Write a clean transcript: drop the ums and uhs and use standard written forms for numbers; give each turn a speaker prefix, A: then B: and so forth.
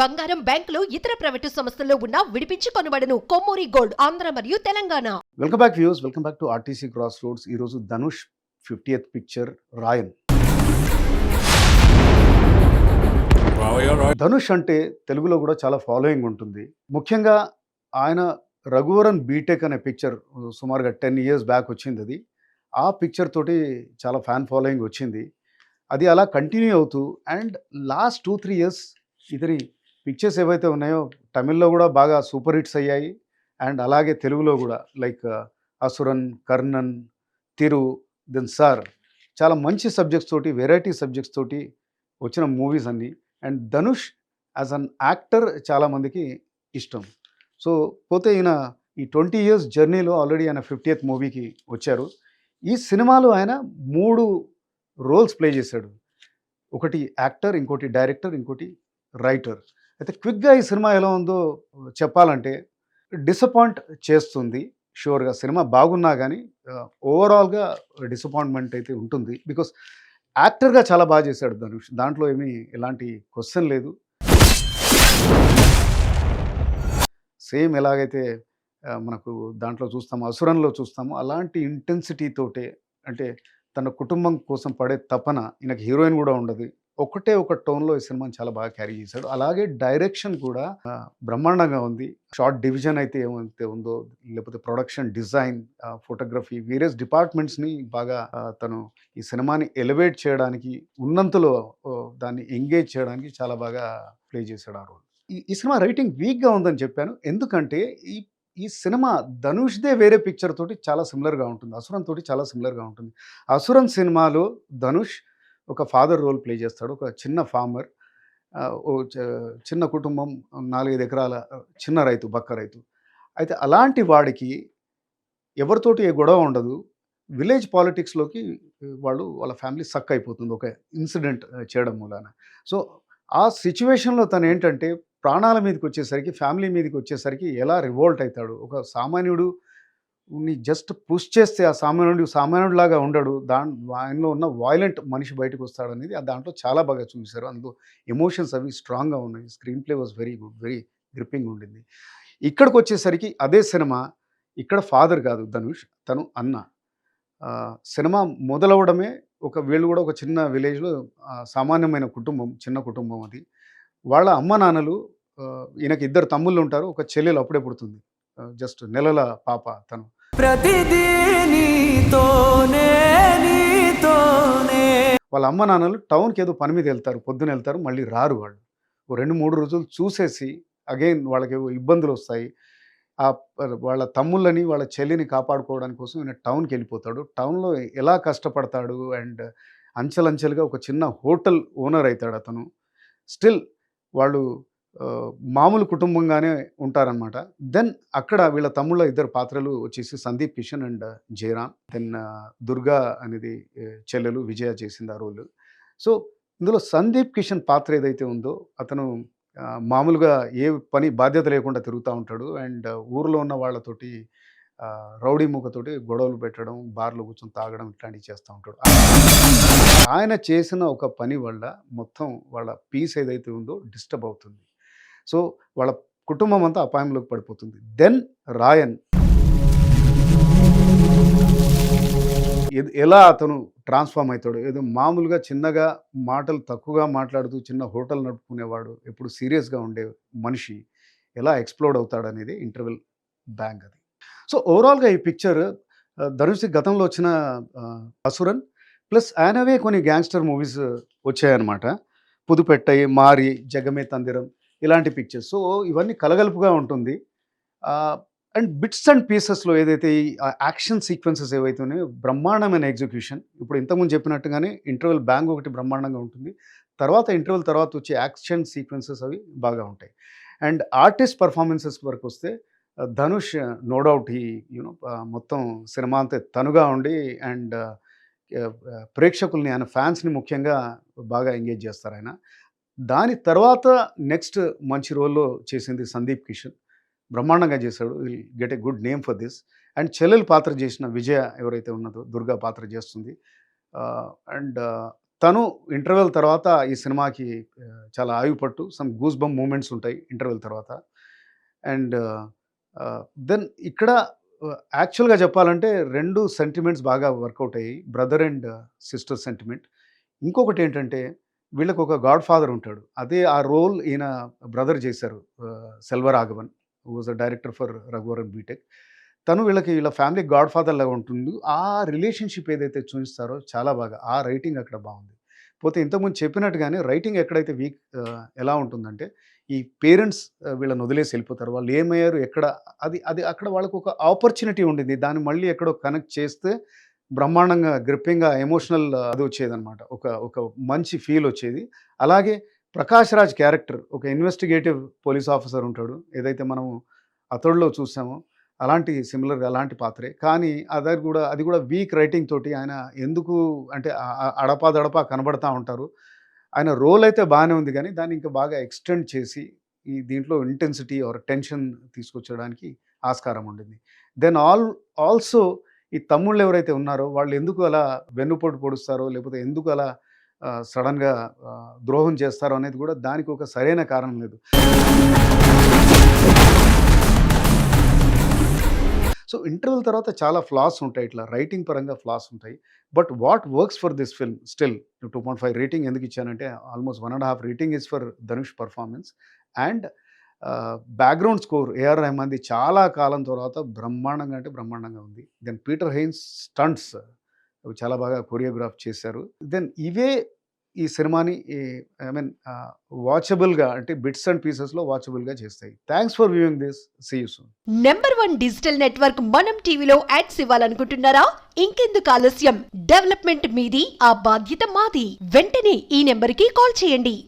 A: బంగారం, బ్యాంకులు, ఇతర ప్రైవేటు సంస్థల్లో ఉన్న విడిపించి కొనబడును. కొమ్మూరి గోల్డ్, ఆంధ్ర మరియు Telangana.
B: Welcome back views, welcome back to RTC cross roads. ఈరోజు ధనుష్ 50th పిక్చర్ రాయన్. ధనుష్ అంటే తెలుగులో కూడా చాలా ఫాలోయింగ్ ఉంటుంది. ముఖ్యంగా ఆయన రఘువరన్ బీటెక్ అనే పిక్చర్ సుమారుగా 10 years బ్యాక్ వచ్చింది. అది ఆ పిక్చర్ తోటి చాలా ఫ్యాన్ ఫాలోయింగ్ వచ్చింది. అది అలా కంటిన్యూ అవుతూ అండ్ లాస్ట్ 2-3 years ఇతని పిక్చర్స్ ఏవైతే ఉన్నాయో తమిళ్లో కూడా బాగా సూపర్ హిట్స్ అయ్యాయి. అండ్ అలాగే తెలుగులో కూడా లైక్ అసురన్, కర్ణన్, తిరు, దెన్ సార్, చాలా మంచి సబ్జెక్ట్స్ తోటి, వెరైటీ సబ్జెక్ట్స్ తోటి వచ్చిన మూవీస్ అన్నీ. And Dhanush as an actor చాలామందికి ఇష్టం. సో పోతే ఈయన ఈ 20 years జర్నీలో ఆల్రెడీ ఆయన 50th మూవీకి వచ్చారు. ఈ సినిమాలో ఆయన 3 రోల్స్ ప్లే చేశాడు. ఒకటి యాక్టర్, ఇంకోటి డైరెక్టర్, ఇంకోటి రైటర్. అయితే క్విక్గా ఈ సినిమా ఎలా ఉందో చెప్పాలంటే డిసప్పాయింట్ చేస్తుంది. షూర్గా సినిమా బాగున్నా కానీ ఓవరాల్గా డిసప్పాయింట్మెంట్ అయితే ఉంటుంది. బికాస్ యాక్టర్గా చాలా బాగా చేశాడు ధనుష్, దాంట్లో ఏమీ ఎలాంటి క్వశ్చన్ లేదు. సేమ్ ఎలాగైతే మనకు దాంట్లో చూస్తాము, అసురన్లో చూస్తాము, అలాంటి ఇంటెన్సిటీ తోటే, అంటే తన కుటుంబం కోసం పడే తపన. ఈయనకి హీరోయిన్ కూడా ఉండదు, ఒకటే ఒక టోన్లో ఈ సినిమాని చాలా బాగా క్యారీ చేశాడు. అలాగే డైరెక్షన్ కూడా బ్రహ్మాండంగా ఉంది. షార్ట్ డివిజన్ అయితే ఏమైతే ఉందో, లేకపోతే ప్రొడక్షన్ డిజైన్, ఫోటోగ్రఫీ, వేరియస్ డిపార్ట్మెంట్స్ని బాగా తను ఈ సినిమాని ఎలివేట్ చేయడానికి, ఉన్నంతలో దాన్ని ఎంగేజ్ చేయడానికి చాలా బాగా ప్లే చేశాడు ఆ రోల్. ఈ సినిమా రైటింగ్ వీక్గా ఉందని చెప్పాను ఎందుకంటే ఈ సినిమా ధనుష్దే వేరే పిక్చర్ తోటి చాలా సిమిలర్గా ఉంటుంది, అసురన్ తోటి చాలా సిమిలర్గా ఉంటుంది. అసురన్ సినిమాలో ధనుష్ ఒక ఫాదర్ రోల్ ప్లే చేస్తాడు. ఒక చిన్న ఫార్మర్, చిన్న కుటుంబం, 4-5 ఎకరాల చిన్న రైతు, బక్క రైతు. అయితే అలాంటి వాడికి ఎవరితోటి ఏ గొడవ ఉండదు. విలేజ్ పాలిటిక్స్లోకి వాళ్ళ ఫ్యామిలీ సక్ అయిపోతుంది ఒక ఇన్సిడెంట్ చేయడం మూలాన. సో ఆ సిచ్యువేషన్లో తను ఏంటంటే ప్రాణాల మీదకి వచ్చేసరికి, ఫ్యామిలీ మీదకి వచ్చేసరికి ఎలా రివోల్ట్ అవుతాడు. ఒక సామాన్యుడు జస్ట్ పుష్ చేస్తే ఆ సామాన్యుడిలాగా ఉండడు, ఆయనలో ఉన్న వాయిలెంట్ మనిషి బయటకు వస్తాడనేది దాంట్లో చాలా బాగా చూశారు. అందులో ఎమోషన్స్ అవి స్ట్రాంగ్గా ఉన్నాయి. Screen play was very good, very gripping ఉండింది. ఇక్కడికి వచ్చేసరికి అదే సినిమా, ఇక్కడ ఫాదర్ కాదు ధనుష్, తను అన్న. సినిమా మొదలవడమే వీళ్ళు కూడా ఒక చిన్న విలేజ్లో సామాన్యమైన కుటుంబం, చిన్న కుటుంబం అది. వాళ్ళ అమ్మ నాన్నలు, ఈయనకి 2 తమ్ముళ్ళు ఉంటారు, ఒక చెల్లెలు అప్పుడే పుడుతుంది, జస్ట్ నెలల పాప తను. వాళ్ళ అమ్మ నాన్నలు టౌన్కి ఏదో పని మీద వెళ్తారు, పొద్దున వెళ్తారు, మళ్ళీ రారు. వాళ్ళు 2-3 రోజులు చూసేసి అగైన్ వాళ్ళకి ఇబ్బందులు వస్తాయి. వాళ్ళ తమ్ముళ్ళని, వాళ్ళ చెల్లిని కాపాడుకోవడానికి కోసం ఈయన టౌన్కి వెళ్ళిపోతాడు. టౌన్లో ఎలా కష్టపడతాడు అండ్ అంచెలంచెలుగా ఒక చిన్న హోటల్ ఓనర్ అవుతాడు అతను. స్టిల్ వాళ్ళు మామూలు కుటుంబంగానే ఉంటారనమాట. దెన్ అక్కడ వీళ్ళ తమ్ముళ్ళ 2 పాత్రలు వచ్చేసి సందీప్ కిషన్ అండ్ జయరామ్. దెన్ దుర్గా అనేది చెల్లెలు, విజయ చేసింది ఆ రోల్. సో ఇందులో సందీప్ కిషన్ పాత్ర ఏదైతే ఉందో, అతను మామూలుగా ఏ పని బాధ్యత లేకుండా తిరుగుతూ ఉంటాడు. అండ్ ఊరిలో ఉన్న వాళ్ళతోటి రౌడీ మూకతోటి గొడవలు పెట్టడం, బార్లో కూర్చొని తాగడం, ఇట్లాంటివి చేస్తూ ఉంటాడు. ఆయన చేసిన ఒక పని వల్ల మొత్తం వాళ్ళ పీస్ ఏదైతే ఉందో డిస్టర్బ్ అవుతుంది. సో వాళ్ళ కుటుంబం అంతా అపాయంలోకి పడిపోతుంది. దెన్ రాయన్ ఎలా అతను ట్రాన్స్ఫార్మ్ అవుతాడు. ఏదో మామూలుగా చిన్నగా మాటలు తక్కువగా మాట్లాడుతూ చిన్న హోటల్ నడుపుకునేవాడు, ఎప్పుడు సీరియస్గా ఉండే మనిషి ఎలా ఎక్స్ప్లోడ్ అవుతాడు అనేది ఇంటర్వెల్ బ్యాంక్ అది. సో ఓవరాల్గా ఈ పిక్చర్ ధనుష్ గతంలో వచ్చిన అసురన్ ప్లస్ ఆయనవే కొన్ని గ్యాంగ్స్టర్ మూవీస్ వచ్చాయన్నమాట. పుదుపెట్టై, మారి, జగమే తందిరం, ఇలాంటి పిక్చర్స్. సో ఇవన్నీ కలగలుపుగా ఉంటుంది. అండ్ బిట్స్ అండ్ పీసెస్లో ఏదైతే ఈ యాక్షన్ సీక్వెన్సెస్ ఏవైతే ఉన్నాయో బ్రహ్మాండమైన ఎగ్జిక్యూషన్. ఇప్పుడు ఇంతకుముందు చెప్పినట్టుగానే ఇంటర్వెల్ బ్యాంగ్ ఒకటి బ్రహ్మాండంగా ఉంటుంది. ఇంటర్వెల్ తర్వాత వచ్చే యాక్షన్ సీక్వెన్సెస్ అవి బాగా ఉంటాయి. అండ్ ఆర్టిస్ట్ పర్ఫార్మెన్సెస్ వరకు వస్తే ధనుష్ నో డౌట్ మొత్తం సినిమా అంతా తనుగా ఉండి అండ్ ప్రేక్షకుల్ని, ఆయన ఫ్యాన్స్ని ముఖ్యంగా బాగా ఎంగేజ్ చేస్తారు ఆయన. దాని తర్వాత నెక్స్ట్ మంచి రోల్లో చేసింది సందీప్ కిషన్, బ్రహ్మాండంగా చేశాడు. Will get a good name for this. And చెల్లెలు పాత్ర చేసిన విజయ ఎవరైతే ఉన్నదో, దుర్గా పాత్ర చేస్తుంది. అండ్ తను ఇంటర్వెల్ తర్వాత ఈ సినిమాకి చాలా ఆయుపట్టు సమ్ గూస్ బంప్ మూమెంట్స్ ఉంటాయి ఇంటర్వెల్ తర్వాత. అండ్ దెన్ ఇక్కడ యాక్చువల్‌గా చెప్పాలంటే 2 సెంటిమెంట్స్ బాగా వర్కౌట్ అయ్యాయి. Brother and sister sentiment. ఇంకొకటేంటంటే వీళ్ళకొక గాడ్ ఫాదర్ ఉంటాడు. అదే ఆ రోల్ ఈయన బ్రదర్ చేశారు. Selvaraghavan who was a director for Raghuvaran BTech. తను వీళ్ళ ఫ్యామిలీకి గాడ్ ఫాదర్ లాగా ఉంటుంది. ఆ రిలేషన్‌షిప్ ఏదైతే చూయిస్తారో చాలా బాగా ఆ రైటింగ్ అక్కడ బావుంది. పోతే ఇంతకుముందు చెప్పినట్టుగానే రైటింగ్ ఎక్కడైతే వీక్ ఎలా ఉంటుందంటే ఈ పేరెంట్స్ వీళ్ళని వదిలేసి వెళ్ళిపోతారు. వాళ్ళు ఏమయ్యారు? ఎక్కడ? అది అది అక్కడ వాళ్ళకొక ఆపర్చునిటీ ఉండింది. దాన్ని మళ్ళీ ఎక్కడో కనెక్ట్ చేస్తే బ్రహ్మాండంగా గ్రిప్పింగ్‌గా ఎమోషనల్ అది వచ్చేదనమాట. ఒక ఒక మంచి ఫీల్ వచ్చేది. అలాగే ప్రకాష్ రాజ్ క్యారెక్టర్ ఒక ఇన్వెస్టిగేటివ్ పోలీస్ ఆఫీసర్ ఉంటాడు. ఏదైతే మనము 'అతడులో' చూసామో అలాంటి సిమిలర్‌గా అలాంటి పాత్రే. కానీ అది కూడా వీక్ రైటింగ్ తోటి ఆయన ఎందుకు అంటే అడపాదడపా కనబడతా ఉంటారు. ఆయన రోల్ అయితే బానే ఉంది గానీ, దాన్ని ఇంకా బాగా ఎక్స్‌టెండ్ చేసి ఈ దీంట్లో ఇంటెన్సిటీ ఆర్ టెన్షన్ తీసుకొచ్చడానికి ఆస్కారం ఉండింది. దెన్ ఆల్సో ఈ తమ్ముళ్ళు ఎవరైతే ఉన్నారో వాళ్ళు ఎందుకు అలా వెన్నుపోటు పొడుస్తారో, లేకపోతే ఎందుకు అలా సడెన్‌గా ద్రోహం చేస్తారో అనేది కూడా దానికి ఒక సరైన కారణం లేదు. సో, ఇంటర్వెల్ తర్వాత చాలా ఫ్లాస్ ఉంటాయి. ఇట్లా రైటింగ్ పరంగా ఫ్లాస్ ఉంటాయి. But what works for this film still 2.5 rating ఎందుకు ఇచ్చానంటే almost 1.5 rating is for Dhanush performance. And background score AR రెహమాన్‌ది చాలా కాలం తర్వాత బ్రహ్మాండంగా అంటే బ్రహ్మాండంగా ఉంది. దెన్ పీటర్ హెయిన్స్ స్టంట్స్ అవి చాలా బాగా కొరియోగ్రాఫ్ చేశారు. దెన్ ఇవే ఈ సినిమాని ఐ మీన్ వాచబుల్‌గా అంటే బిట్స్ అండ్ పీసెస్‌లో వాచబుల్‌గా చేస్తాయి. Thanks for viewing this. See you soon.
A: #1 digital network మనం టీవీలో యాడ్స్ ఇవ్వాలనుకుంటున్నారా? ఇంకెందుకు ఆలస్యం? డెవలప్మెంట్ మీది, ఆ బాధ్యత మాది. వెంటనే ఈ నెంబర్కి కాల్ చేయండి.